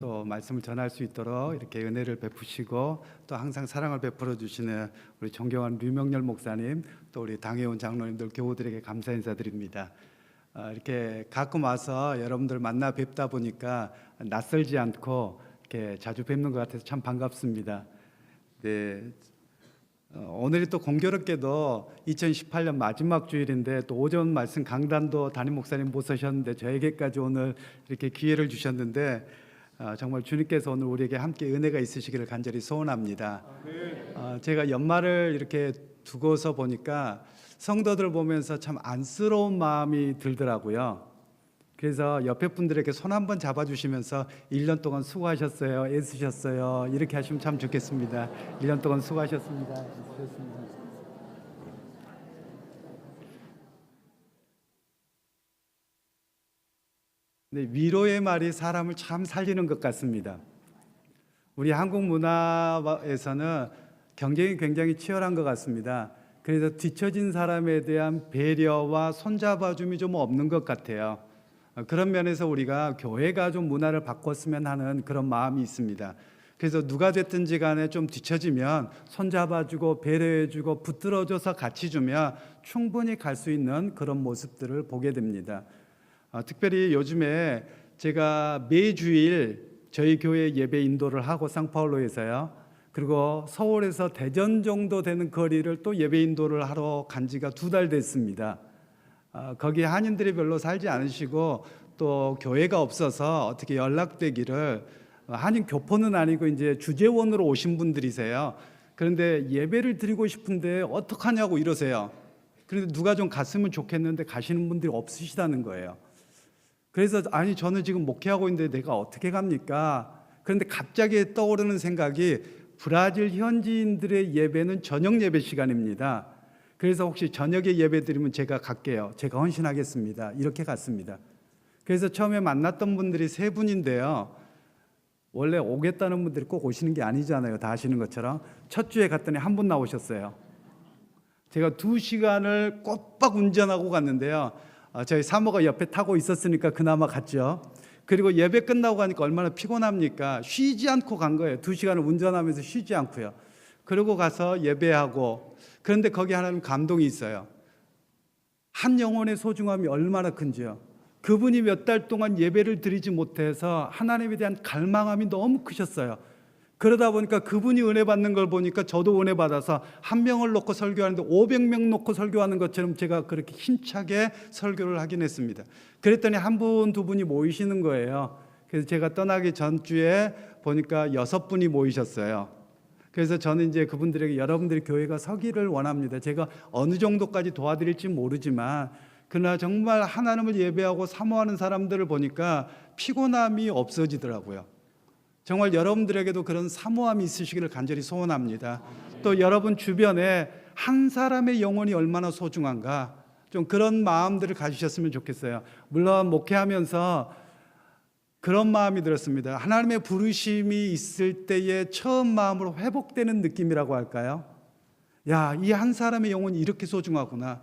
또 말씀을 전할 수 있도록 이렇게 은혜를 베푸시고 또 항상 사랑을 베풀어 주시는 우리 존경하는 류명렬 목사님, 또 우리 당회원 장로님들, 교우들에게 감사 인사드립니다. 이렇게 가끔 와서 여러분들 만나 뵙다 보니까 낯설지 않고 이렇게 자주 뵙는 것 같아서 참 반갑습니다. 네, 오늘이 또 공교롭게도 2018년 마지막 주일인데 또 오전 말씀 강단도 담임 목사님 모셨는데 저에게까지 오늘 이렇게 기회를 주셨는데 정말 주님께서 오늘 우리에게 함께 은혜가 있으시기를 간절히 소원합니다. 제가 연말을 이렇게 두고서 보니까 성도들 보면서 참 안쓰러운 마음이 들더라고요. 그래서 옆에 분들에게 손 한번 잡아주시면서 1년 동안 수고하셨어요, 애쓰셨어요, 이렇게 하시면 참 좋겠습니다. 1년 동안 수고하셨습니다. 애쓰셨습니다. 네, 위로의 말이 사람을 참 살리는 것 같습니다. 우리 한국 문화에서는 경쟁이 굉장히 치열한 것 같습니다. 그래서 뒤처진 사람에 대한 배려와 손잡아줌이 좀 없는 것 같아요. 그런 면에서 우리가 교회가 좀 문화를 바꿨으면 하는 그런 마음이 있습니다. 그래서 누가 됐든지 간에 좀 뒤처지면 손잡아주고 배려해주고 붙들어줘서 같이 주면 충분히 갈 수 있는 그런 모습들을 보게 됩니다. 특별히 요즘에 제가 매주일 저희 교회 예배 인도를 하고 상파울로에서요. 그리고 서울에서 대전 정도 되는 거리를 또 예배 인도를 하러 간 지가 2달 됐습니다. 거기 한인들이 별로 살지 않으시고 또 교회가 없어서 어떻게 연락되기를, 한인 교포는 아니고 이제 주재원으로 오신 분들이세요. 그런데 예배를 드리고 싶은데 어떡하냐고 이러세요. 그런데 누가 좀 갔으면 좋겠는데 가시는 분들이 없으시다는 거예요. 그래서 아니 저는 지금 목회하고 있는데 내가 어떻게 갑니까? 그런데 갑자기 떠오르는 생각이 브라질 현지인들의 예배는 저녁 예배 시간입니다. 그래서 혹시 저녁에 예배 드리면 제가 갈게요. 제가 헌신하겠습니다. 이렇게 갔습니다. 그래서 처음에 만났던 분들이 3분인데요. 원래 오겠다는 분들이 꼭 오시는 게 아니잖아요. 다 아시는 것처럼. 첫 주에 갔더니 1분 나오셨어요. 제가 2시간을 꼬박 운전하고 갔는데요. 저희 사모가 옆에 타고 있었으니까 그나마 갔죠. 그리고 예배 끝나고 가니까 얼마나 피곤합니까? 쉬지 않고 간 거예요. 2시간을 운전하면서 쉬지 않고요. 그러고 가서 예배하고, 그런데 거기 하나님 감동이 있어요. 한 영혼의 소중함이 얼마나 큰지요. 그분이 몇 달 동안 예배를 드리지 못해서 하나님에 대한 갈망함이 너무 크셨어요. 그러다 보니까 그분이 은혜 받는 걸 보니까 저도 은혜 받아서 1명을 놓고 설교하는데 500명 놓고 설교하는 것처럼 제가 그렇게 힘차게 설교를 하긴 했습니다. 그랬더니 1분, 2분이 모이시는 거예요. 그래서 제가 떠나기 전주에 보니까 6분이 모이셨어요. 그래서 저는 이제 그분들에게 여러분들이 교회가 서기를 원합니다. 제가 어느 정도까지 도와드릴지 모르지만 그러나 정말 하나님을 예배하고 사모하는 사람들을 보니까 피곤함이 없어지더라고요. 정말 여러분들에게도 그런 사모함이 있으시기를 간절히 소원합니다. 또 여러분 주변에 한 사람의 영혼이 얼마나 소중한가, 좀 그런 마음들을 가지셨으면 좋겠어요. 물론 목회하면서 그런 마음이 들었습니다. 하나님의 부르심이 있을 때의 처음 마음으로 회복되는 느낌이라고 할까요? 야, 이 한 사람의 영혼이 이렇게 소중하구나.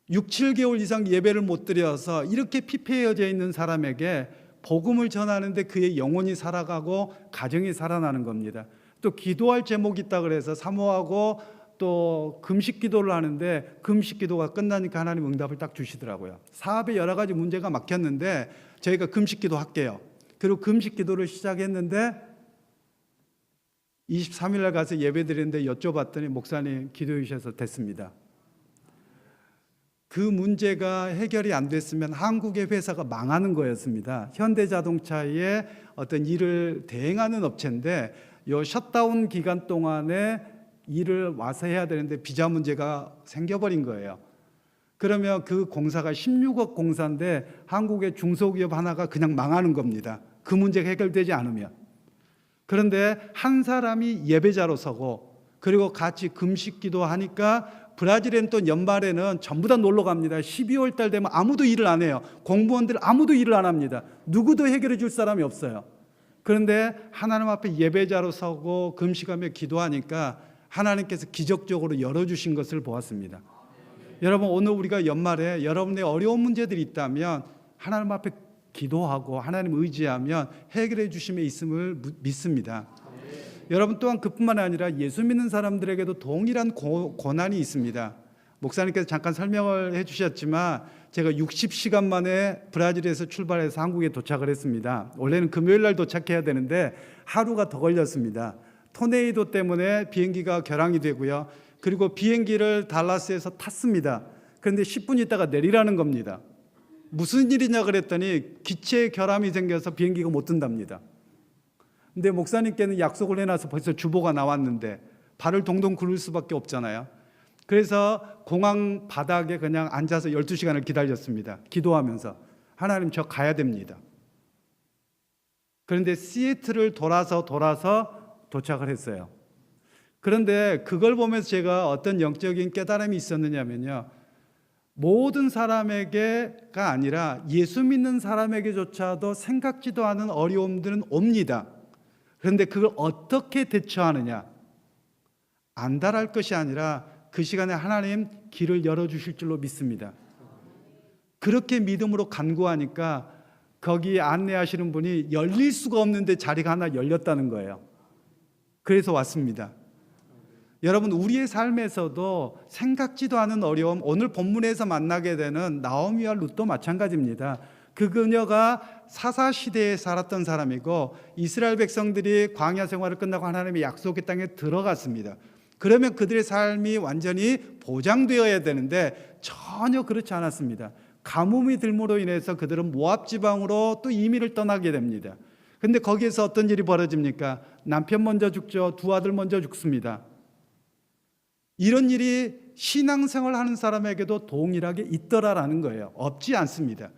6, 7개월 이상 예배를 못 드려서 이렇게 피폐해져 있는 사람에게 복음을 전하는데 그의 영혼이 살아가고 가정이 살아나는 겁니다. 또 기도할 제목이 있다 그래서 사모하고 또 금식 기도를 하는데 금식 기도가 끝나니까 하나님 응답을 딱 주시더라고요. 사업에 여러 가지 문제가 막혔는데 저희가 금식 기도 할게요. 그리고 금식 기도를 시작했는데 23일 날 가서 예배 드리는데 여쭤봤더니 목사님 기도해 주셔서 됐습니다. 그 문제가 해결이 안 됐으면 한국의 회사가 망하는 거였습니다. 현대자동차의 어떤 일을 대행하는 업체인데 이 셧다운 기간 동안에 일을 와서 해야 되는데 비자 문제가 생겨버린 거예요. 그러면 그 공사가 16억 공사인데 한국의 중소기업 하나가 그냥 망하는 겁니다. 그 문제가 해결되지 않으면. 그런데 한 사람이 예배자로 서고 그리고 같이 금식 기도하니까 브라질엔 또 연말에는 전부 다 놀러 갑니다. 12월 달 되면 아무도 일을 안 해요. 공무원들 아무도 일을 안 합니다. 누구도 해결해 줄 사람이 없어요. 그런데 하나님 앞에 예배자로 서고 금식하며 기도하니까 하나님께서 기적적으로 열어주신 것을 보았습니다. 여러분 오늘 우리가 연말에 여러분의 어려운 문제들이 있다면 하나님 앞에 기도하고 하나님 의지하면 해결해 주심에 있음을 믿습니다. 여러분 또한 그뿐만 아니라 예수 믿는 사람들에게도 동일한 고난이 있습니다. 목사님께서 잠깐 설명을 해주셨지만 제가 60시간 만에 브라질에서 출발해서 한국에 도착을 했습니다. 원래는 금요일 날 도착해야 되는데 하루가 더 걸렸습니다. 토네이도 때문에 비행기가 결항이 되고요. 그리고 비행기를 달라스에서 탔습니다. 그런데 10분 있다가 내리라는 겁니다. 무슨 일이냐 그랬더니 기체 결함이 생겨서 비행기가 못 뜬답니다. 근데 목사님께는 약속을 해놔서 벌써 주보가 나왔는데 발을 동동 구를 수밖에 없잖아요. 그래서 공항 바닥에 그냥 앉아서 12시간을 기다렸습니다. 기도하면서 하나님 저 가야 됩니다. 그런데 시애틀을 돌아서 도착을 했어요. 그런데 그걸 보면서 제가 어떤 영적인 깨달음이 있었느냐면요, 모든 사람에게가 아니라 예수 믿는 사람에게조차도 생각지도 않은 어려움들은 옵니다. 그런데 그걸 어떻게 대처하느냐, 안달할 것이 아니라 그 시간에 하나님 길을 열어주실 줄로 믿습니다. 그렇게 믿음으로 간구하니까 거기 안내하시는 분이 열릴 수가 없는데 자리가 하나 열렸다는 거예요. 그래서 왔습니다. 여러분, 우리의 삶에서도 생각지도 않은 어려움, 오늘 본문에서 만나게 되는 나오미와 룻도 마찬가지입니다. 그 그녀가 사사시대에 살았던 사람이고 이스라엘 백성들이 광야 생활을 끝나고 하나님의 약속의 땅에 들어갔습니다. 그러면 그들의 삶이 완전히 보장되어야 되는데 전혀 그렇지 않았습니다. 가뭄이 들므로 인해서 그들은 모압 지방으로 또 이민을 떠나게 됩니다. 그런데 거기에서 어떤 일이 벌어집니까? 남편 먼저 죽죠. 두 아들 먼저 죽습니다. 이런 일이 신앙생활 하는 사람에게도 동일하게 있더라라는 거예요. 없지 않습니다.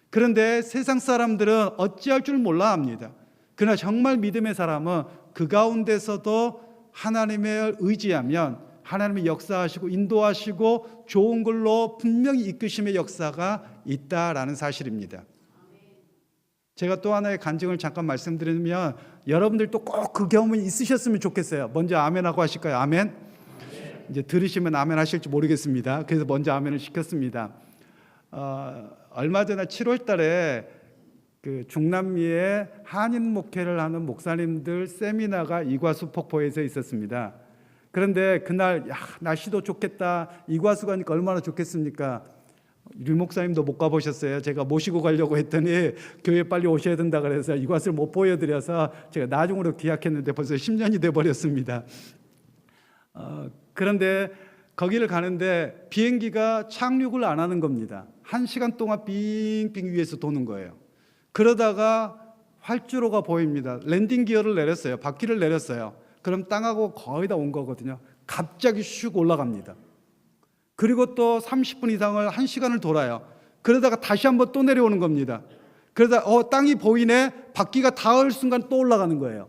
그런데 세상 사람들은 어찌할 줄 몰라 합니다. 그러나 정말 믿음의 사람은 그 가운데서도 하나님을 의지하면 하나님이 역사하시고 인도하시고 좋은 걸로 분명히 이끄심의 역사가 있다라는 사실입니다. 제가 또 하나의 간증을 잠깐 말씀드리면 여러분들도 꼭 그 경험이 있으셨으면 좋겠어요. 먼저 아멘하고 하실까요? 아멘? 이제 들으시면 아멘 하실지 모르겠습니다. 그래서 먼저 아멘을 시켰습니다. 얼마 전에 7월 달에 그 중남미에 한인 목회를 하는 목사님들 세미나가 이과수 폭포에서 있었습니다. 그런데 그날 날씨도 좋겠다, 이과수 가니까 얼마나 좋겠습니까? 류 목사님도 못 가보셨어요. 제가 모시고 가려고 했더니 교회 빨리 오셔야 된다 그래서 이과수를 못 보여드려서 제가 나중으로 기약했는데 벌써 10년이 돼버렸습니다. 그런데 거기를 가는데 비행기가 착륙을 안 하는 겁니다. 1시간 동안 빙빙 위에서 도는 거예요. 그러다가 활주로가 보입니다. 랜딩 기어를 내렸어요. 바퀴를 내렸어요. 그럼 땅하고 거의 다 온 거거든요. 갑자기 슉 올라갑니다. 그리고 또 30분 이상을 1시간을 돌아요. 그러다가 다시 한번 또 내려오는 겁니다. 그러다 땅이 보이네. 바퀴가 닿을 순간 또 올라가는 거예요.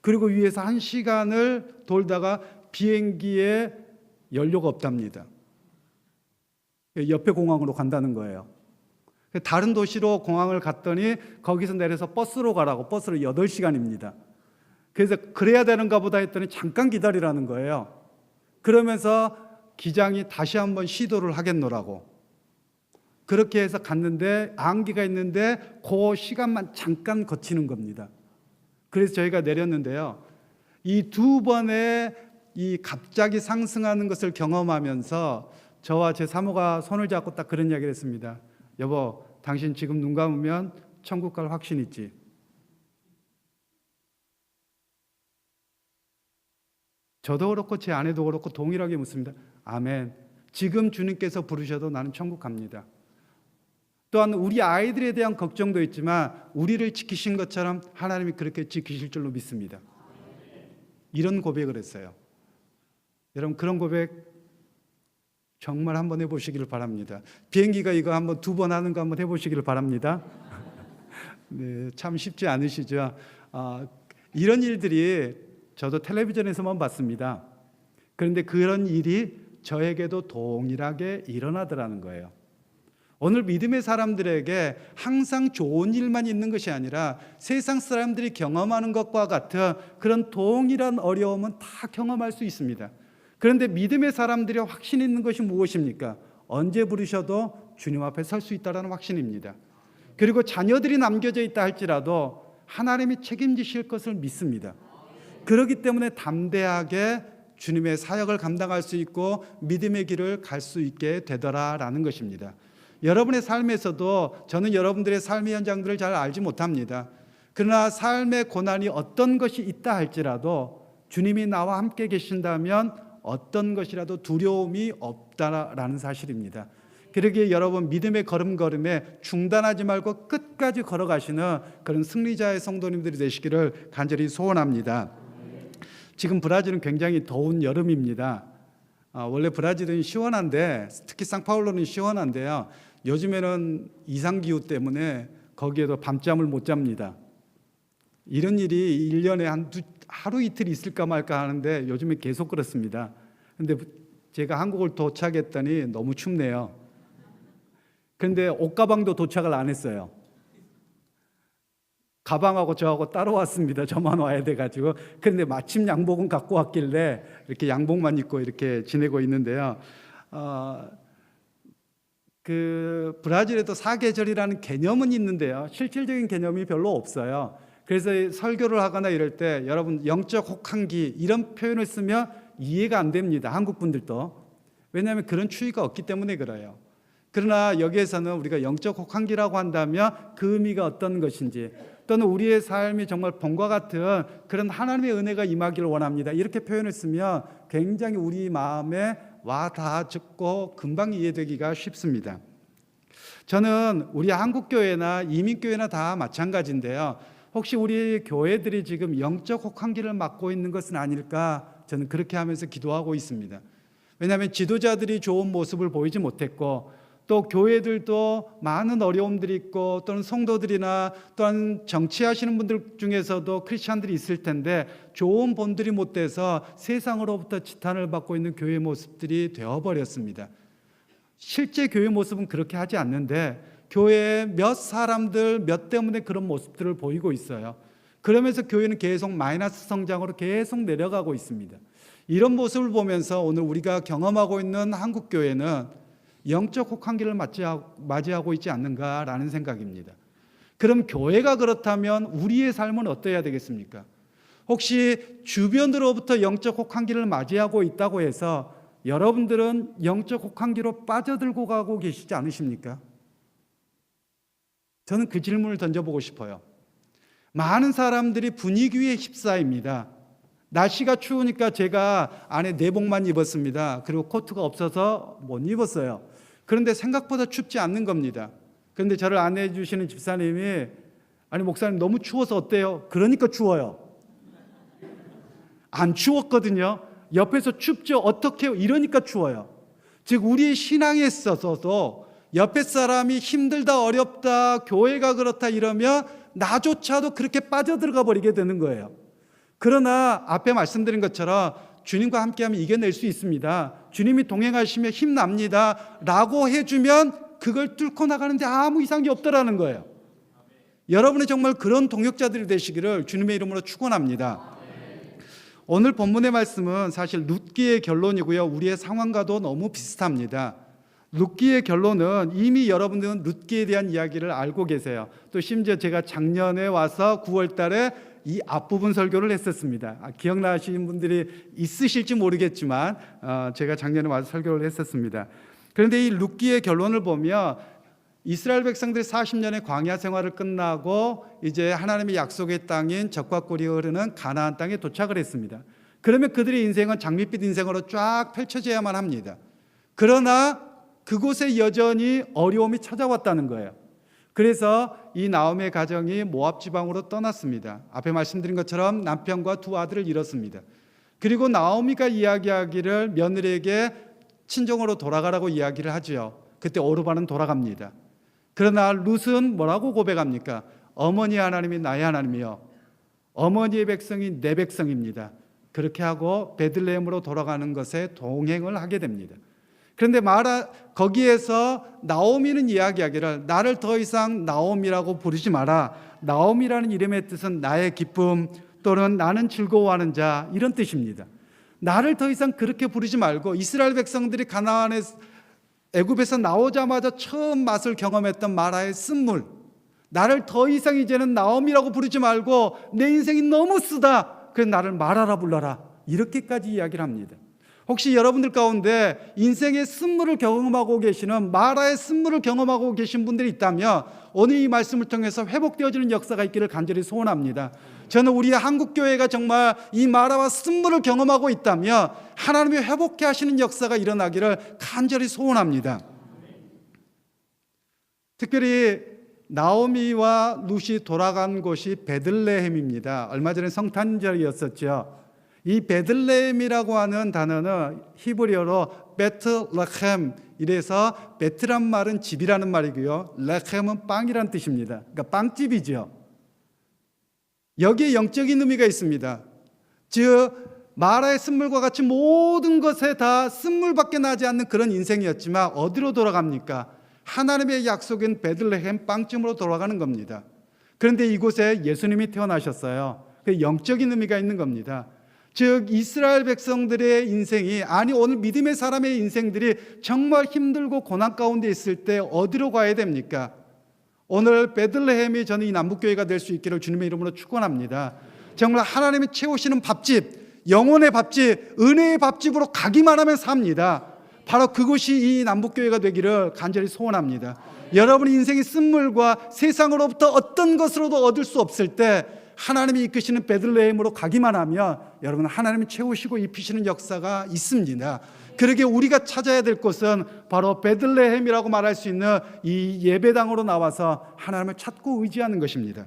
그리고 위에서 1시간을 돌다가 비행기에 연료가 없답니다. 옆에 공항으로 간다는 거예요. 다른 도시로 공항을 갔더니 거기서 내려서 버스로 가라고. 버스로 8시간입니다. 그래서 그래야 되는가 보다 했더니 잠깐 기다리라는 거예요. 그러면서 기장이 다시 한번 시도를 하겠노라고. 그렇게 해서 갔는데 안기가 있는데 그 시간만 잠깐 거치는 겁니다. 그래서 저희가 내렸는데요, 이 두 번의 이 갑자기 상승하는 것을 경험하면서 저와 제 사모가 손을 잡고 딱 그런 이야기를 했습니다. 여보, 당신 지금 눈 감으면 천국 갈 확신 있지? 저도 그렇고 제 아내도 그렇고 동일하게 묻습니다. 아멘. 지금 주님께서 부르셔도 나는 천국 갑니다. 또한 우리 아이들에 대한 걱정도 있지만 우리를 지키신 것처럼 하나님이 그렇게 지키실 줄로 믿습니다. 이런 고백을 했어요. 여러분, 그런 고백 정말 한번 해보시기를 바랍니다. 비행기가 이거 한번 2번 하는 거 한번 해보시기를 바랍니다. 네, 참 쉽지 않으시죠? 이런 일들이 저도 텔레비전에서만 봤습니다. 그런데 그런 일이 저에게도 동일하게 일어나더라는 거예요. 오늘 믿음의 사람들에게 항상 좋은 일만 있는 것이 아니라 세상 사람들이 경험하는 것과 같은 그런 동일한 어려움은 다 경험할 수 있습니다. 그런데 믿음의 사람들이 확신 있는 것이 무엇입니까? 언제 부르셔도 주님 앞에 설 수 있다는 확신입니다. 그리고 자녀들이 남겨져 있다 할지라도 하나님이 책임지실 것을 믿습니다. 그렇기 때문에 담대하게 주님의 사역을 감당할 수 있고 믿음의 길을 갈 수 있게 되더라라는 것입니다. 여러분의 삶에서도 저는 여러분들의 삶의 현장들을 잘 알지 못합니다. 그러나 삶의 고난이 어떤 것이 있다 할지라도 주님이 나와 함께 계신다면 어떤 것이라도 두려움이 없다라는 사실입니다. 그러기에 여러분 믿음의 걸음걸음에 중단하지 말고 끝까지 걸어가시는 그런 승리자의 성도님들이 되시기를 간절히 소원합니다. 지금 브라질은 굉장히 더운 여름입니다. 원래 브라질은 시원한데 특히 상파울로는 시원한데요. 요즘에는 이상기후 때문에 거기에도 밤잠을 못 잡니다. 이런 일이 1년에 하루 이틀 있을까 말까 하는데 요즘에 계속 그렇습니다. 근데 제가 한국을 도착했더니 너무 춥네요. 그런데 옷가방도 도착을 안 했어요. 가방하고 저하고 따라왔습니다. 저만 와야 돼가지고. 그런데 마침 양복은 갖고 왔길래 이렇게 양복만 입고 이렇게 지내고 있는데요. 그 브라질에도 사계절이라는 개념은 있는데요. 실질적인 개념이 별로 없어요. 그래서 설교를 하거나 이럴 때 여러분 영적 혹한기 이런 표현을 쓰면 이해가 안 됩니다. 한국 분들도. 왜냐하면 그런 추위가 없기 때문에 그래요. 그러나 여기에서는 우리가 영적 혹한기라고 한다면 그 의미가 어떤 것인지 또는 우리의 삶이 정말 봄과 같은 그런 하나님의 은혜가 임하기를 원합니다. 이렇게 표현을 쓰면 굉장히 우리 마음에 와 닿아듣고 금방 이해되기가 쉽습니다. 저는 우리 한국교회나 이민교회나 다 마찬가지인데요. 혹시 우리 교회들이 지금 영적 혹한기를 맞고 있는 것은 아닐까 저는 그렇게 하면서 기도하고 있습니다. 왜냐하면 지도자들이 좋은 모습을 보이지 못했고 또 교회들도 많은 어려움들이 있고 또는 성도들이나 또한 정치하시는 분들 중에서도 크리스찬들이 있을 텐데 좋은 본들이 못 돼서 세상으로부터 지탄을 받고 있는 교회 모습들이 되어버렸습니다. 실제 교회 모습은 그렇게 하지 않는데 교회에 몇 사람들 몇 때문에 그런 모습들을 보이고 있어요. 그러면서 교회는 계속 마이너스 성장으로 계속 내려가고 있습니다. 이런 모습을 보면서 오늘 우리가 경험하고 있는 한국교회는 영적 혹한기를 맞이하고 있지 않는가라는 생각입니다. 그럼 교회가 그렇다면 우리의 삶은 어떠해야 되겠습니까? 혹시 주변으로부터 영적 혹한기를 맞이하고 있다고 해서 여러분들은 영적 혹한기로 빠져들고 가고 계시지 않으십니까? 저는 그 질문을 던져보고 싶어요. 많은 사람들이 분위기 위에 휩싸입니다. 날씨가 추우니까 제가 안에 내복만 입었습니다. 그리고 코트가 없어서 못 입었어요. 그런데 생각보다 춥지 않는 겁니다. 그런데 저를 안내해 주시는 집사님이 아니 목사님 너무 추워서 어때요? 그러니까 추워요. 안 추웠거든요. 옆에서 춥죠. 어떻게 해요? 이러니까 추워요. 즉 우리의 신앙에 있어서도 옆에 사람이 힘들다 어렵다 교회가 그렇다 이러면 나조차도 그렇게 빠져들어가 버리게 되는 거예요. 그러나 앞에 말씀드린 것처럼 주님과 함께하면 이겨낼 수 있습니다. 주님이 동행하시면 힘납니다 라고 해주면 그걸 뚫고 나가는데 아무 이상이 없더라는 거예요. 여러분이 정말 그런 동역자들이 되시기를 주님의 이름으로 축원합니다. 오늘 본문의 말씀은 사실 룻기의 결론이고요. 우리의 상황과도 너무 비슷합니다. 룻기의 결론은 이미 여러분들은 룻기에 대한 이야기를 알고 계세요. 또 심지어 제가 작년에 와서 9월 달에 이 앞부분 설교를 했었습니다. 기억나시는 분들이 있으실지 모르겠지만 제가 작년에 와서 설교를 했었습니다. 그런데 이 룻기의 결론을 보면 이스라엘 백성들이 40년의 광야 생활을 끝나고 이제 하나님의 약속의 땅인 젖과 꿀이 흐르는 가나안 땅에 도착을 했습니다. 그러면 그들의 인생은 장밋빛 인생으로 쫙 펼쳐져야만 합니다. 그러나 그곳에 여전히 어려움이 찾아왔다는 거예요. 그래서 이 나오미의 가정이 모압 지방으로 떠났습니다. 앞에 말씀드린 것처럼 남편과 두 아들을 잃었습니다. 그리고 나오미가 이야기하기를 며느리에게 친정으로 돌아가라고 이야기를 하죠. 그때 오르바는 돌아갑니다. 그러나 룻은 뭐라고 고백합니까? 어머니 하나님이 나의 하나님이요 어머니의 백성이 내 백성입니다. 그렇게 하고 베들레헴으로 돌아가는 것에 동행을 하게 됩니다. 그런데 거기에서 나오미는 이야기하기를 나를 더 이상 나오미라고 부르지 마라. 나오미라는 이름의 뜻은 나의 기쁨 또는 나는 즐거워하는 자 이런 뜻입니다. 나를 더 이상 그렇게 부르지 말고 이스라엘 백성들이 가나안에 애굽에서 나오자마자 처음 맛을 경험했던 마라의 쓴물 나를 더 이상 이제는 나옴이라고 부르지 말고 내 인생이 너무 쓰다, 그래서 나를 마라라 불러라, 이렇게까지 이야기를 합니다. 혹시 여러분들 가운데 인생의 쓴물을 경험하고 계시는, 마라의 쓴물을 경험하고 계신 분들이 있다면 오늘 이 말씀을 통해서 회복되어지는 역사가 있기를 간절히 소원합니다. 저는 우리 한국교회가 정말 이 마라와 쓴물을 경험하고 있다면 하나님이 회복해 하시는 역사가 일어나기를 간절히 소원합니다. 특별히 나오미와 룻이 돌아간 곳이 베들레헴입니다. 얼마 전에 성탄절이었었죠. 이 베들레헴이라고 하는 단어는 히브리어로 베트레헴, 이래서 베트란 말은 집이라는 말이고요, 레헴은 빵이라는 뜻입니다. 그러니까 빵집이죠. 여기에 영적인 의미가 있습니다. 즉 마라의 쓴물과 같이 모든 것에 다 쓴물밖에 나지 않는 그런 인생이었지만 어디로 돌아갑니까? 하나님의 약속인 베들레헴 빵집으로 돌아가는 겁니다. 그런데 이곳에 예수님이 태어나셨어요. 그 영적인 의미가 있는 겁니다. 즉 이스라엘 백성들의 인생이, 아니 오늘 믿음의 사람의 인생들이 정말 힘들고 고난 가운데 있을 때 어디로 가야 됩니까? 오늘 베들레헴이 저는 이 남북교회가 될 수 있기를 주님의 이름으로 축원합니다. 정말 하나님이 채우시는 밥집, 영혼의 밥집, 은혜의 밥집으로 가기만 하면 삽니다. 바로 그곳이 이 남북교회가 되기를 간절히 소원합니다. 여러분의 인생의 쓴물과 세상으로부터 어떤 것으로도 얻을 수 없을 때 하나님이 이끄시는 베들레헴으로 가기만 하면 여러분 하나님이 채우시고 입히시는 역사가 있습니다. 그러게 우리가 찾아야 될 곳은 바로 베들레헴이라고 말할 수 있는 이 예배당으로 나와서 하나님을 찾고 의지하는 것입니다.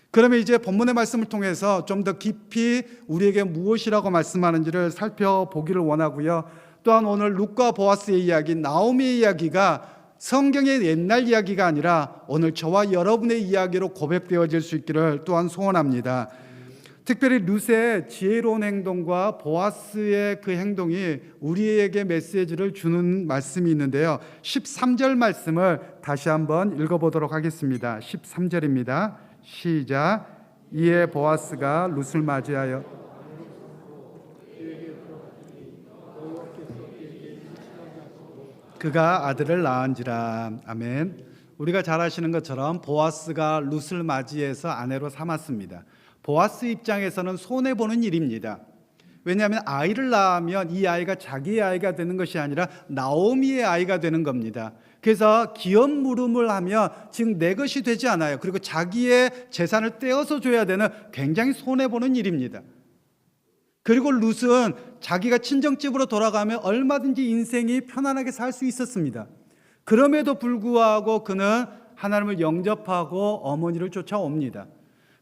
그러면 이제 본문의 말씀을 통해서 좀 더 깊이 우리에게 무엇이라고 말씀하는지를 살펴보기를 원하고요. 또한 오늘 룻과 보아스의 이야기, 나오미의 이야기가 성경의 옛날 이야기가 아니라 오늘 저와 여러분의 이야기로 고백되어질 수 있기를 또한 소원합니다. 특별히 룻의 지혜로운 행동과 보아스의 그 행동이 우리에게 메시지를 주는 말씀이 있는데요, 13절 말씀을 다시 한번 읽어보도록 하겠습니다. 13절입니다. 시작. 이에 보아스가 룻을 맞이하여 그가 아들을 낳은지라. 아멘. 우리가 잘 아시는 것처럼 보아스가 룻을 맞이해서 아내로 삼았습니다. 보아스 입장에서는 손해보는 일입니다. 왜냐하면 아이를 낳으면 이 아이가 자기의 아이가 되는 것이 아니라 나오미의 아이가 되는 겁니다. 그래서 기업 물음을 하면 지금 내 것이 되지 않아요. 그리고 자기의 재산을 떼어서 줘야 되는 굉장히 손해보는 일입니다. 그리고 룻은 자기가 친정집으로 돌아가면 얼마든지 인생이 편안하게 살 수 있었습니다. 그럼에도 불구하고 그는 하나님을 영접하고 어머니를 쫓아옵니다.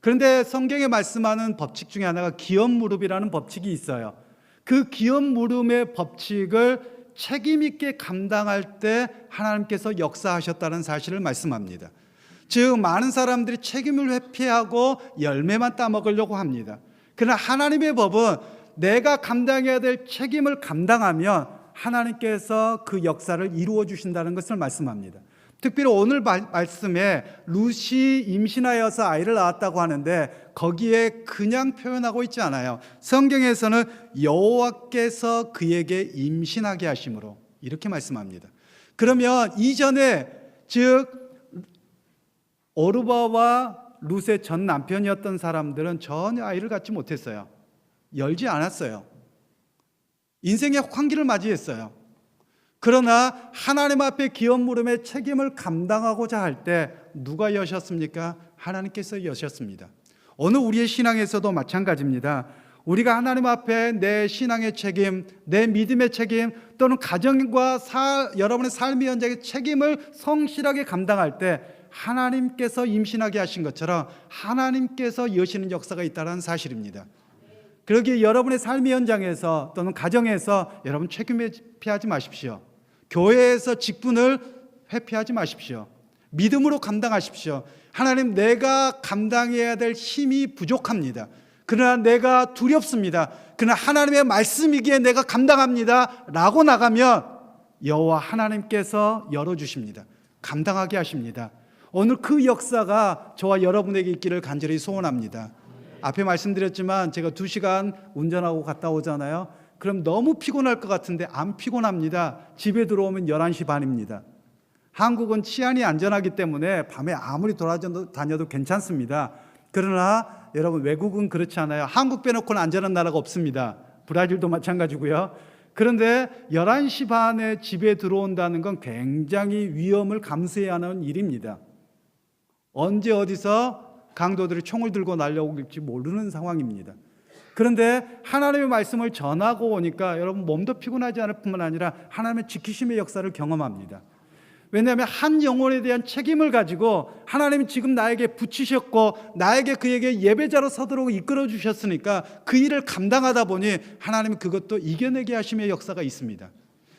그런데 성경에 말씀하는 법칙 중에 하나가 기업 무릎이라는 법칙이 있어요. 그 기업 무릎의 법칙을 책임 있게 감당할 때 하나님께서 역사하셨다는 사실을 말씀합니다. 즉 많은 사람들이 책임을 회피하고 열매만 따먹으려고 합니다. 그러나 하나님의 법은 내가 감당해야 될 책임을 감당하면 하나님께서 그 역사를 이루어 주신다는 것을 말씀합니다. 특별히 오늘 말씀에 룻이 임신하여서 아이를 낳았다고 하는데 거기에 그냥 표현하고 있지 않아요. 성경에서는 여호와께서 그에게 임신하게 하심으로 이렇게 말씀합니다. 그러면 이전에 즉 오르바와 룻의 전 남편이었던 사람들은 전혀 아이를 갖지 못했어요. 열지 않았어요. 인생의 환기를 맞이했어요. 그러나 하나님 앞에 기업 물음의 책임을 감당하고자 할 때 누가 여셨습니까? 하나님께서 여셨습니다. 오늘 우리의 신앙에서도 마찬가지입니다. 우리가 하나님 앞에 내 신앙의 책임, 내 믿음의 책임 또는 가정과 여러분의 삶의 현장의 책임을 성실하게 감당할 때 하나님께서 임신하게 하신 것처럼 하나님께서 여시는 역사가 있다는 사실입니다. 그러기에 여러분의 삶의 현장에서 또는 가정에서 여러분 책임 회피하지 마십시오. 교회에서 직분을 회피하지 마십시오. 믿음으로 감당하십시오. 하나님, 내가 감당해야 될 힘이 부족합니다. 그러나 내가 두렵습니다. 그러나 하나님의 말씀이기에 내가 감당합니다 라고 나가면 여호와 하나님께서 열어주십니다. 감당하게 하십니다. 오늘 그 역사가 저와 여러분에게 있기를 간절히 소원합니다. 앞에 말씀드렸지만 제가 2시간 운전하고 갔다 오잖아요. 그럼 너무 피곤할 것 같은데 안 피곤합니다. 집에 들어오면 11시 반입니다. 한국은 치안이 안전하기 때문에 밤에 아무리 돌아다녀도 괜찮습니다. 그러나 여러분, 외국은 그렇지 않아요. 한국 빼놓고는 안전한 나라가 없습니다. 브라질도 마찬가지고요. 그런데 11시 반에 집에 들어온다는 건 굉장히 위험을 감수해야 하는 일입니다. 언제 어디서 강도들이 총을 들고 날려올지 모르는 상황입니다. 그런데 하나님의 말씀을 전하고 오니까 여러분, 몸도 피곤하지 않을 뿐만 아니라 하나님의 지키심의 역사를 경험합니다. 왜냐하면 한 영혼에 대한 책임을 가지고 하나님이 지금 나에게 붙이셨고 나에게 그에게 예배자로 서도록 이끌어 주셨으니까 그 일을 감당하다 보니 하나님은 그것도 이겨내게 하심의 역사가 있습니다.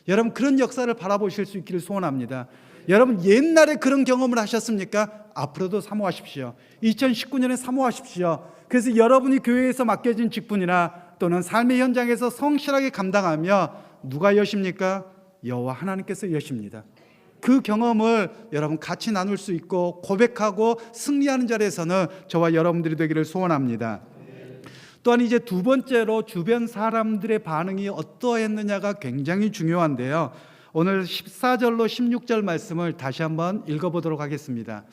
여러분, 그런 역사를 바라보실 수 있기를 소원합니다. 여러분, 옛날에 그런 경험을 하셨습니까? 앞으로도 사모하십시오. 2019년에 사모하십시오. 그래서 여러분이 교회에서 맡겨진 직분이나 또는 삶의 현장에서 성실하게 감당하며 누가 여십니까? 여호와 하나님께서 여십니다. 그 경험을 여러분 같이 나눌 수 있고 고백하고 승리하는 자리에서는 저와 여러분들이 되기를 소원합니다. 또한 이제 두 번째로 주변 사람들의 반응이 어떠했느냐가 굉장히 중요한데요. 오늘 14절로 16절 말씀을 다시 한번 읽어보도록 하겠습니다.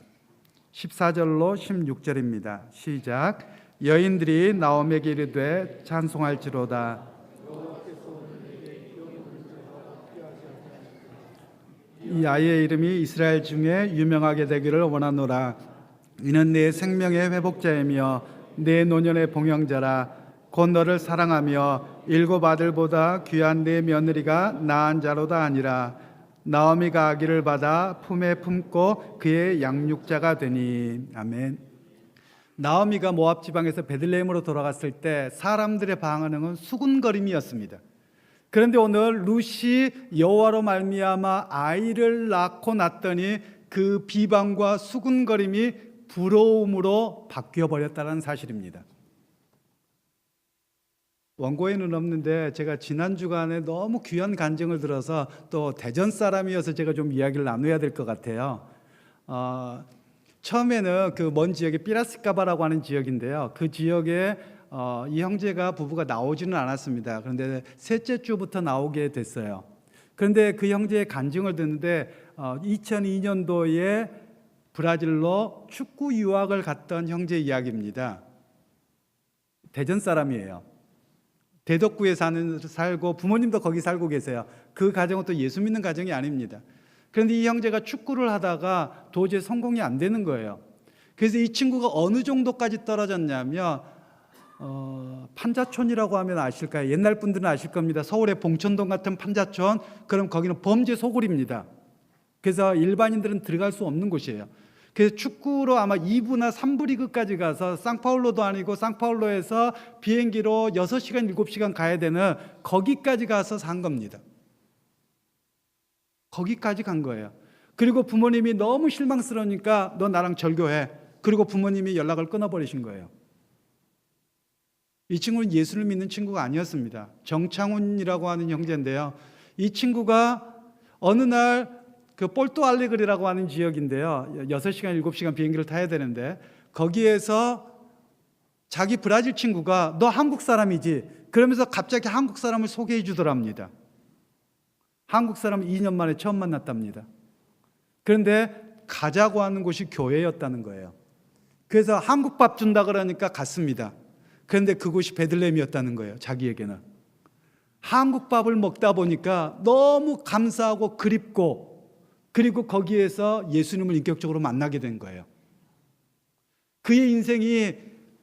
14절로 16절입니다. 시작. 여인들이 나오미에게 이르되 찬송할지로다. 이 아이의 이름이 이스라엘 중에 유명하게 되기를 원하노라. 이는 내 생명의 회복자이며 내 노년의 봉영자라. 곧 너를 사랑하며 일곱 아들보다 귀한 내 며느리가 낳은 자로다 아니라. 나오미가 아기를 받아 품에 품고 그의 양육자가 되니. 아멘. 나오미가 모압 지방에서 베들레헴으로 돌아갔을 때 사람들의 반응은 수군거림이었습니다. 그런데 오늘 룻이 여호와로 말미암아 아이를 낳고 났더니 그 비방과 수군거림이 부러움으로 바뀌어 버렸다는 사실입니다. 원고에는 없는데 제가 지난 주간에 너무 귀한 간증을 들어서 또 대전 사람이어서 제가 좀 이야기를 나눠야 될 것 같아요. 처음에는 그 먼 지역에 삐라스카바라고 하는 지역인데요. 그 지역에 이 형제가 부부가 나오지는 않았습니다. 그런데 셋째 주부터 나오게 됐어요. 그런데 그 형제의 간증을 듣는데 2002년도에 브라질로 축구 유학을 갔던 형제 이야기입니다. 대전 사람이에요. 대덕구에 살고 부모님도 거기 살고 계세요. 그 가정은 또 예수 믿는 가정이 아닙니다. 그런데 이 형제가 축구를 하다가 도저히 성공이 안 되는 거예요. 그래서 이 친구가 어느 정도까지 떨어졌냐면 판자촌이라고 하면 아실까요? 옛날 분들은 아실 겁니다. 서울의 봉천동 같은 판자촌, 그럼 거기는 범죄 소굴입니다. 그래서 일반인들은 들어갈 수 없는 곳이에요. 그래서 축구로 아마 2부나 3부 리그까지 가서 상파울로도 아니고 상파울로에서 비행기로 6시간, 7시간 가야 되는 거기까지 가서 산 겁니다. 거기까지 간 거예요. 그리고 부모님이 너무 실망스러우니까 너 나랑 절교해. 그리고 부모님이 연락을 끊어버리신 거예요. 이 친구는 예수를 믿는 친구가 아니었습니다. 정창훈이라고 하는 형제인데요. 이 친구가 어느 날 그 폴토 알레그리라고 하는 지역인데요. 6시간, 7시간 비행기를 타야 되는데 거기에서 자기 브라질 친구가 너 한국 사람이지? 그러면서 갑자기 한국 사람을 소개해 주더랍니다. 한국 사람을 2년 만에 처음 만났답니다. 그런데 가자고 하는 곳이 교회였다는 거예요. 그래서 한국 밥 준다 그러니까 갔습니다. 그런데 그곳이 베들레헴이었다는 거예요. 자기에게는. 한국 밥을 먹다 보니까 너무 감사하고 그립고, 그리고 거기에서 예수님을 인격적으로 만나게 된 거예요. 그의 인생이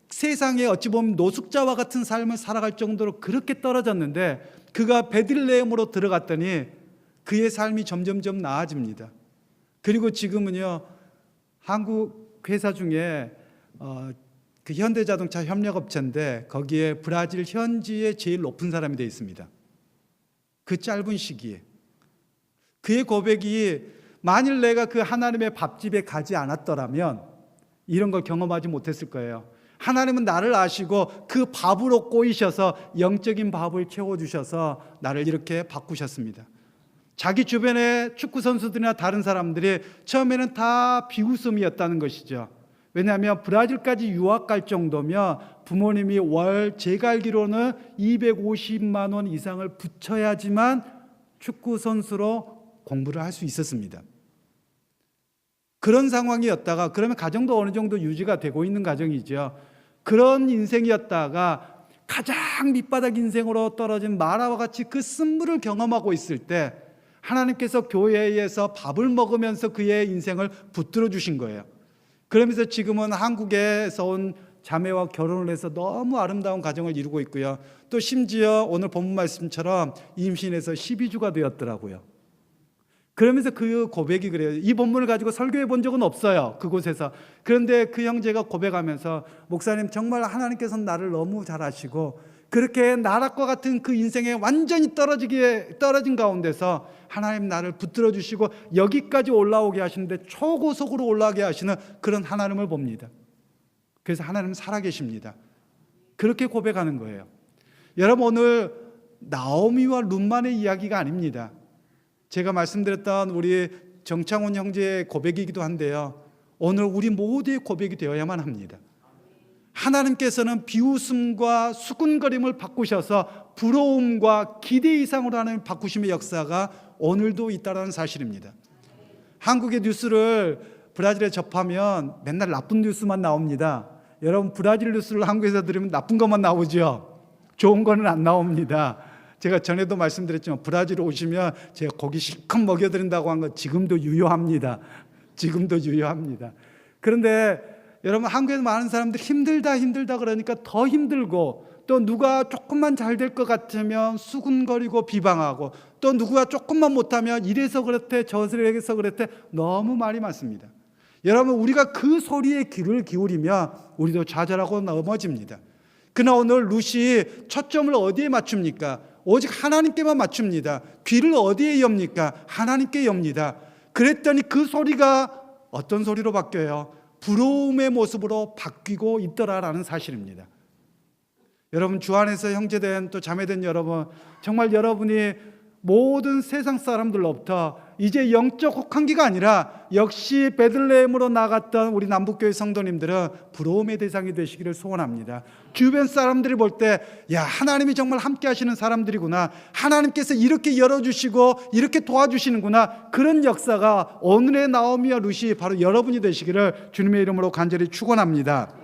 세상에 어찌 보면 노숙자와 같은 삶을 살아갈 정도로 그렇게 떨어졌는데 그가 베들레헴으로 들어갔더니 그의 삶이 점점점 나아집니다. 그리고 지금은요, 한국 회사 중에 그 현대자동차 협력업체인데 거기에 브라질 현지에 제일 높은 사람이 되어 있습니다. 그 짧은 시기에. 그의 고백이 만일 내가 그 하나님의 밥집에 가지 않았더라면 이런 걸 경험하지 못했을 거예요. 하나님은 나를 아시고 그 밥으로 꼬이셔서 영적인 밥을 채워주셔서 나를 이렇게 바꾸셨습니다. 자기 주변의 축구 선수들이나 다른 사람들이 처음에는 다 비웃음이었다는 것이죠. 왜냐하면 브라질까지 유학 갈 정도면 부모님이 월 제가 알기로는 250만 원 이상을 붙여야지만 축구 선수로 공부를 할 수 있었습니다. 그런 상황이었다가, 그러면 가정도 어느 정도 유지가 되고 있는 가정이죠. 그런 인생이었다가 가장 밑바닥 인생으로 떨어진 마라와 같이 그 쓴물을 경험하고 있을 때 하나님께서 교회에서 밥을 먹으면서 그의 인생을 붙들어 주신 거예요. 그러면서 지금은 한국에서 온 자매와 결혼을 해서 너무 아름다운 가정을 이루고 있고요. 또 심지어 오늘 본문 말씀처럼 임신해서 12주가 되었더라고요. 그러면서 그 고백이 그래요. 이 본문을 가지고 설교해 본 적은 없어요, 그곳에서. 그런데 그 형제가 고백하면서, 목사님 정말 하나님께서는 나를 너무 잘 아시고 그렇게 나락과 같은 그 인생에 완전히 떨어진 가운데서 하나님 나를 붙들어 주시고 여기까지 올라오게 하시는데 초고속으로 올라가게 하시는 그런 하나님을 봅니다. 그래서 하나님은 살아계십니다. 그렇게 고백하는 거예요. 여러분, 오늘 나오미와 룻만의 이야기가 아닙니다. 제가 말씀드렸던 우리 정창훈 형제의 고백이기도 한데요, 오늘 우리 모두의 고백이 되어야만 합니다. 하나님께서는 비웃음과 수군거림을 바꾸셔서 부러움과 기대 이상으로 하는 바꾸심의 역사가 오늘도 있다는 사실입니다. 한국의 뉴스를 브라질에 접하면 맨날 나쁜 뉴스만 나옵니다. 여러분, 브라질 뉴스를 한국에서 들으면 나쁜 것만 나오죠. 좋은 거는 안 나옵니다. 제가 전에도 말씀드렸지만 브라질 오시면 제가 고기 실컷 먹여드린다고 한 거 지금도 유효합니다. 지금도 유효합니다. 그런데 여러분, 한국에서 많은 사람들이 힘들다 그러니까 더 힘들고, 또 누가 조금만 잘 될 것 같으면 수군거리고 비방하고, 또 누가 조금만 못하면 이래서 그렇대 저래서 그렇대, 너무 말이 많습니다. 여러분, 우리가 그 소리에 귀를 기울이면 우리도 좌절하고 넘어집니다. 그러나 오늘 룻이 초점을 어디에 맞춥니까? 오직 하나님께만 맞춥니다. 귀를 어디에 엽니까? 하나님께 엽니다. 그랬더니 그 소리가 어떤 소리로 바뀌어요? 부러움의 모습으로 바뀌고 있더라라는 사실입니다. 여러분, 주 안에서 형제된 또 자매된 여러분, 정말 여러분이 모든 세상 사람들로부터 이제 영적 혹한기가 아니라 역시 베들레헴으로 나갔던 우리 남북교회 성도님들은 부러움의 대상이 되시기를 소원합니다. 주변 사람들이 볼 때, 야, 하나님이 정말 함께 하시는 사람들이구나, 하나님께서 이렇게 열어주시고 이렇게 도와주시는구나, 그런 역사가 오늘의 나오미와 룻이 바로 여러분이 되시기를 주님의 이름으로 간절히 축원합니다.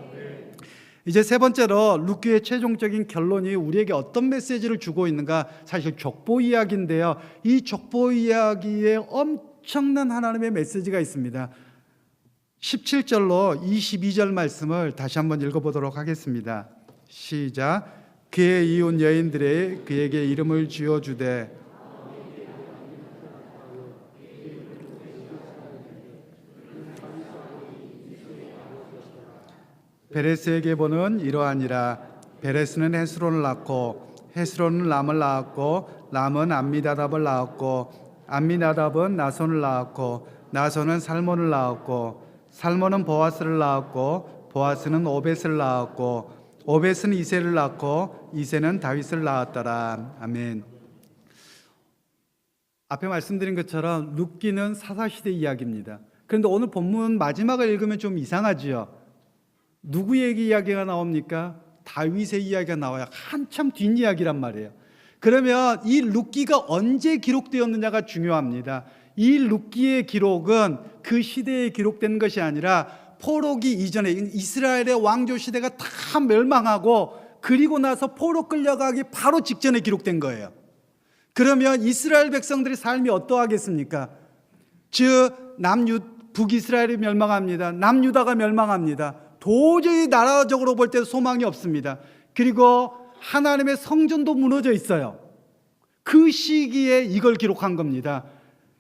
이제 세 번째로 룻기의 최종적인 결론이 우리에게 어떤 메시지를 주고 있는가, 사실 족보 이야기인데요, 이 족보 이야기에 엄청난 하나님의 메시지가 있습니다. 17절로 22절 말씀을 다시 한번 읽어보도록 하겠습니다. 시작. 그의 이웃 여인들의 그에게 이름을 지어주되 베레스에게 보는 이러하니라. 베레스는 헤스론을 낳고 헤스론은 람을 낳았고 람은 암미나답을 낳았고 암미나답은 나손을 낳았고 나손은 살몬을 낳았고 살몬은 보아스를 낳았고 보아스는 오벳을 낳았고 오벳은 이새를 낳고 이새는 다윗을 낳았더라. 아멘. 앞에 말씀드린 것처럼 룻기는 사사시대 이야기입니다. 그런데 오늘 본문 마지막을 읽으면 좀 이상하지요. 누구의 이야기가 나옵니까? 다윗의 이야기가 나와요. 한참 뒷이야기란 말이에요. 그러면 이 룻기가 언제 기록되었느냐가 중요합니다. 이 룻기의 기록은 그 시대에 기록된 것이 아니라 포로기 이전에 이스라엘의 왕조 시대가 다 멸망하고 그리고 나서 포로 끌려가기 바로 직전에 기록된 거예요. 그러면 이스라엘 백성들의 삶이 어떠하겠습니까? 즉 북이스라엘이 멸망합니다. 남유다가 멸망합니다. 도저히 나라적으로 볼 때 소망이 없습니다. 그리고 하나님의 성전도 무너져 있어요. 그 시기에 이걸 기록한 겁니다.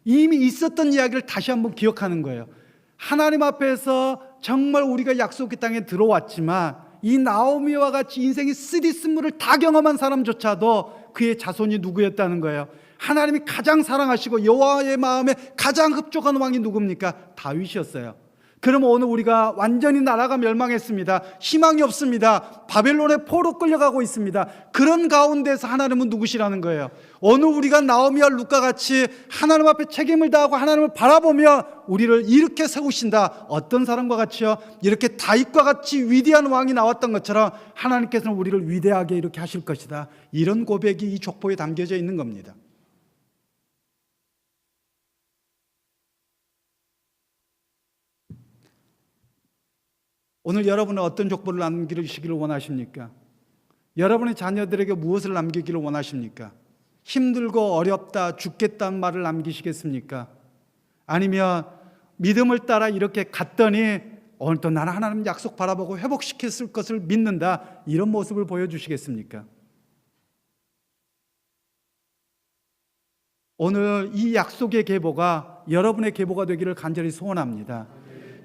이미 있었던 이야기를 다시 한번 기억하는 거예요. 하나님 앞에서 정말 우리가 약속의 땅에 들어왔지만 이 나오미와 같이 인생의 쓰리쓴물을 다 경험한 사람조차도 그의 자손이 누구였다는 거예요. 하나님이 가장 사랑하시고 여호와의 마음에 가장 흡족한 왕이 누굽니까? 다윗이었어요. 그러면 오늘 우리가 완전히 나라가 멸망했습니다. 희망이 없습니다. 바벨론의 포로 끌려가고 있습니다. 그런 가운데서 하나님은 누구시라는 거예요? 오늘 우리가 나오미와 룻과 같이 하나님 앞에 책임을 다하고 하나님을 바라보며 우리를 이렇게 세우신다. 어떤 사람과 같이요? 이렇게 다윗과 같이 위대한 왕이 나왔던 것처럼 하나님께서는 우리를 위대하게 이렇게 하실 것이다. 이런 고백이 이 족보에 담겨져 있는 겁니다. 오늘 여러분은 어떤 족보를 남기시기를 원하십니까? 여러분의 자녀들에게 무엇을 남기기를 원하십니까? 힘들고 어렵다, 죽겠다는 말을 남기시겠습니까? 아니면 믿음을 따라 이렇게 갔더니 오늘 또 나는 하나님 약속 바라보고 회복시켰을 것을 믿는다, 이런 모습을 보여주시겠습니까? 오늘 이 약속의 계보가 여러분의 계보가 되기를 간절히 소원합니다.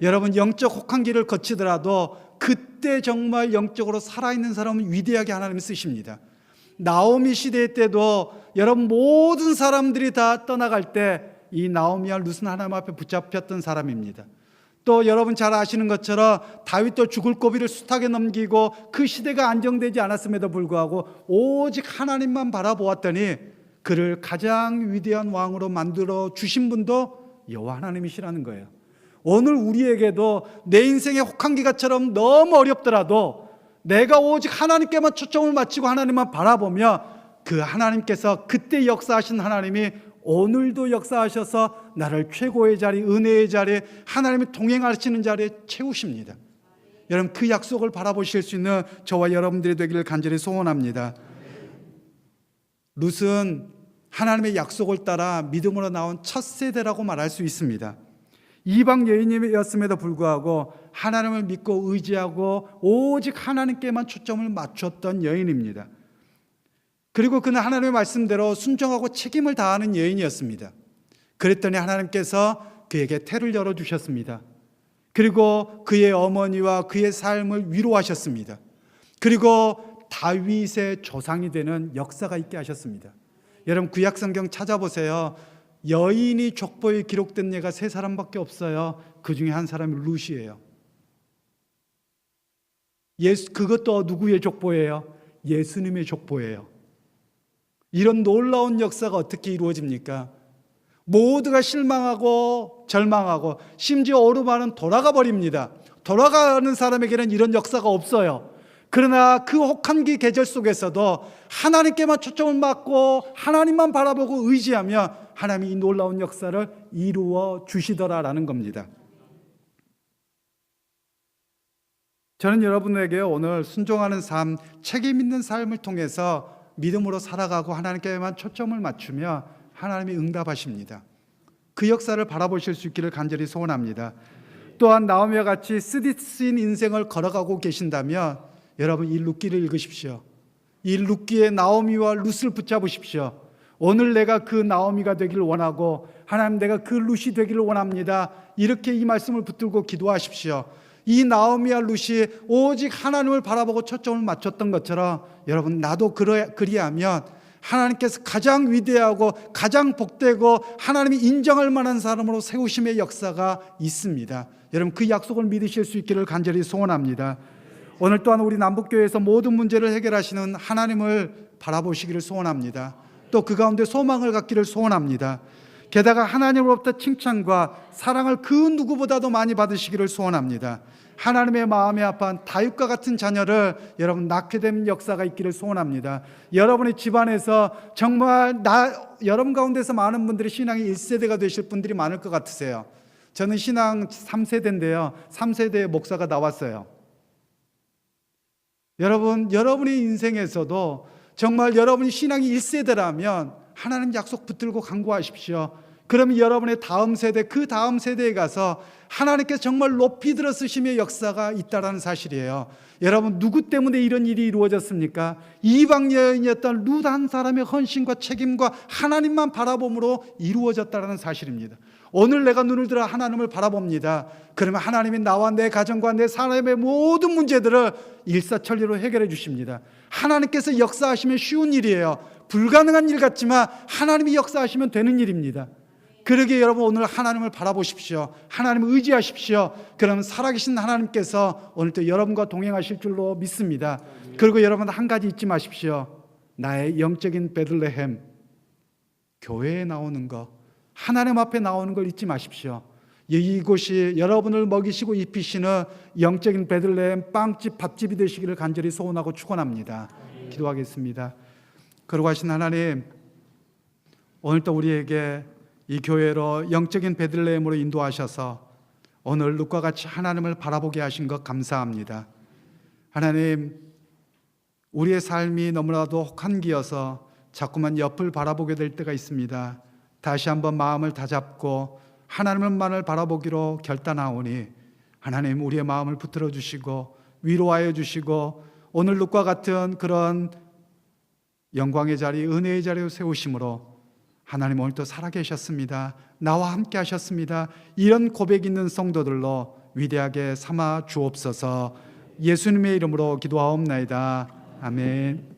여러분, 영적 혹한기를 거치더라도 그때 정말 영적으로 살아있는 사람은 위대하게 하나님이 쓰십니다. 나오미 시대 때도 여러분 모든 사람들이 다 떠나갈 때 이 나오미와 룻은 하나님 앞에 붙잡혔던 사람입니다. 또 여러분 잘 아시는 것처럼 다윗도 죽을 고비를 숱하게 넘기고 그 시대가 안정되지 않았음에도 불구하고 오직 하나님만 바라보았더니 그를 가장 위대한 왕으로 만들어 주신 분도 여호와 하나님이시라는 거예요. 오늘 우리에게도 내 인생의 혹한기가처럼 너무 어렵더라도 내가 오직 하나님께만 초점을 맞추고 하나님만 바라보며 그 하나님께서 그때 역사하신 하나님이 오늘도 역사하셔서 나를 최고의 자리, 은혜의 자리, 하나님이 동행하시는 자리에 채우십니다. 여러분, 그 약속을 바라보실 수 있는 저와 여러분들이 되기를 간절히 소원합니다. 룻은 하나님의 약속을 따라 믿음으로 나온 첫 세대라고 말할 수 있습니다. 이방 여인이었음에도 불구하고 하나님을 믿고 의지하고 오직 하나님께만 초점을 맞췄던 여인입니다. 그리고 그는 하나님의 말씀대로 순종하고 책임을 다하는 여인이었습니다. 그랬더니 하나님께서 그에게 태를 열어주셨습니다. 그리고 그의 어머니와 그의 삶을 위로하셨습니다. 그리고 다윗의 조상이 되는 역사가 있게 하셨습니다. 여러분, 구약성경 찾아보세요. 여인이 족보에 기록된 예가 3사람밖에 없어요. 그 중에 한 사람이 룻이에요. 그것도 누구의 족보예요? 예수님의 족보예요. 이런 놀라운 역사가 어떻게 이루어집니까? 모두가 실망하고 절망하고 심지어 오르반은 돌아가 버립니다. 돌아가는 사람에게는 이런 역사가 없어요. 그러나 그 혹한기 계절 속에서도 하나님께만 초점을 맞고 하나님만 바라보고 의지하며 하나님이 이 놀라운 역사를 이루어 주시더라라는 겁니다. 저는 여러분에게 오늘 순종하는 삶, 책임 있는 삶을 통해서 믿음으로 살아가고 하나님께만 초점을 맞추며 하나님이 응답하십니다. 그 역사를 바라보실 수 있기를 간절히 소원합니다. 또한 나오미와 같이 쓰디쓴 인생을 걸어가고 계신다면 여러분, 이 룻기를 읽으십시오. 이 룻기에 나오미와 룻을 붙잡으십시오. 오늘 내가 그 나오미가 되기를 원하고 하나님, 내가 그 룻이 되기를 원합니다. 이렇게 이 말씀을 붙들고 기도하십시오. 이 나오미와 룻이 오직 하나님을 바라보고 초점을 맞췄던 것처럼 여러분, 나도 그리하면 하나님께서 가장 위대하고 가장 복되고 하나님이 인정할 만한 사람으로 세우심의 역사가 있습니다. 여러분, 그 약속을 믿으실 수 있기를 간절히 소원합니다. 오늘 또한 우리 남북교회에서 모든 문제를 해결하시는 하나님을 바라보시기를 소원합니다. 또 그 가운데 소망을 갖기를 소원합니다. 게다가 하나님으로부터 칭찬과 사랑을 그 누구보다도 많이 받으시기를 소원합니다. 하나님의 마음에 합한 다윗과 같은 자녀를 여러분 낳게 된 역사가 있기를 소원합니다. 여러분의 집안에서 정말 여러분 가운데서 많은 분들이 신앙이 1세대가 되실 분들이 많을 것 같으세요. 저는 신앙 3세대인데요. 3세대의 목사가 나왔어요. 여러분의 인생에서도 정말 여러분이 신앙이 1세대라면 하나님 약속 붙들고 간구하십시오. 그러면 여러분의 다음 세대, 그 다음 세대에 가서 하나님께서 정말 높이 들어 쓰심의 역사가 있다는 사실이에요. 여러분, 누구 때문에 이런 일이 이루어졌습니까? 이방 여인이었던 룻 한 사람의 헌신과 책임과 하나님만 바라봄으로 이루어졌다는 사실입니다. 오늘 내가 눈을 들어 하나님을 바라봅니다. 그러면 하나님이 나와 내 가정과 내 삶의 모든 문제들을 일사천리로 해결해 주십니다. 하나님께서 역사하시면 쉬운 일이에요. 불가능한 일 같지만 하나님이 역사하시면 되는 일입니다. 그러기에 여러분, 오늘 하나님을 바라보십시오. 하나님을 의지하십시오. 그러면 살아계신 하나님께서 오늘 또 여러분과 동행하실 줄로 믿습니다. 그리고 여러분, 한 가지 잊지 마십시오. 나의 영적인 베들레헴, 교회에 나오는 거, 하나님 앞에 나오는 걸 잊지 마십시오. 이곳이 여러분을 먹이시고 입히시는 영적인 베들레헴 빵집, 밥집이 되시기를 간절히 소원하고 축원합니다. 기도하겠습니다. 거룩하신 하나님, 오늘 또 우리에게 이 교회로 영적인 베들레헴으로 인도하셔서 오늘 룻과 같이 하나님을 바라보게 하신 것 감사합니다. 하나님, 우리의 삶이 너무나도 혹한기여서 자꾸만 옆을 바라보게 될 때가 있습니다. 다시 한번 마음을 다잡고 하나님만을 바라보기로 결단하오니 하나님, 우리의 마음을 붙들어 주시고 위로하여 주시고 오늘 룻과 같은 그런 영광의 자리, 은혜의 자리에 세우심으로 하나님 오늘 또 살아계셨습니다. 나와 함께 하셨습니다. 이런 고백 있는 성도들로 위대하게 삼아 주옵소서. 예수님의 이름으로 기도하옵나이다. 아멘.